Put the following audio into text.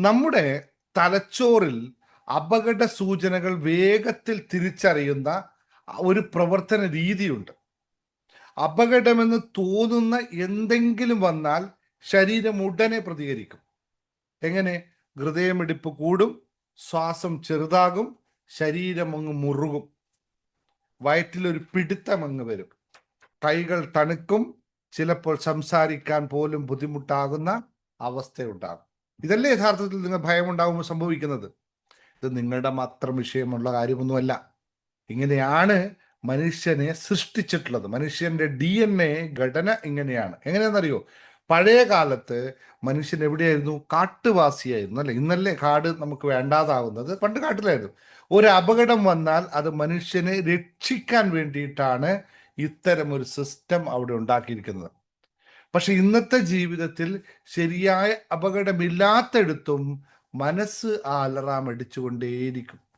നമ്മുടെ തലച്ചോറിൽ അപകട സൂചനകൾ വേഗത്തിൽ തിരിച്ചറിയുന്ന ഒരു പ്രവർത്തന രീതിയുണ്ട്. അപകടമെന്ന് തോന്നുന്ന എന്തെങ്കിലും വന്നാൽ ശരീരം ഉടനെ പ്രതികരിക്കും. എങ്ങനെ? ഹൃദയമിടിപ്പ് കൂടും, ശ്വാസം ചെറുതാകും, ശരീരം അങ്ങ് മുറുകും, വയറ്റിലൊരു പിടുത്തം അങ്ങ് വരും, കൈകൾ തണുക്കും, ചിലപ്പോൾ സംസാരിക്കാൻ പോലും ബുദ്ധിമുട്ടാകുന്ന അവസ്ഥയുണ്ടാകും. ഇതല്ലേ യഥാർത്ഥത്തിൽ നിങ്ങൾ ഭയമുണ്ടാകുമ്പോൾ സംഭവിക്കുന്നത്? ഇത് നിങ്ങളുടെ മാത്രം വിഷയമുള്ള കാര്യമൊന്നുമല്ല. ഇങ്ങനെയാണ് മനുഷ്യനെ സൃഷ്ടിച്ചിട്ടുള്ളത്. മനുഷ്യന്റെ DNA ഘടന ഇങ്ങനെയാണ്. എങ്ങനെയാണെന്നറിയോ? പഴയ കാലത്ത് മനുഷ്യൻ എവിടെയായിരുന്നു? കാട്ടുവാസിയായിരുന്നു, അല്ലെ? ഇന്നല്ലേ കാട് നമുക്ക് വേണ്ടാതാവുന്നത്? പണ്ട് കാട്ടിലായിരുന്നു. ഒരു അപകടം വന്നാൽ അത് മനുഷ്യനെ രക്ഷിക്കാൻ വേണ്ടിയിട്ടാണ് ഇത്തരം ഒരു സിസ്റ്റം അവിടെ ഉണ്ടാക്കിയിരിക്കുന്നത്. പക്ഷെ ഇന്നത്തെ ജീവിതത്തിൽ ശരിയായ അപകടമില്ലാത്തടത്തും മനസ്സ് ആ അലറാം അടിച്ചുകൊണ്ടേയിരിക്കും.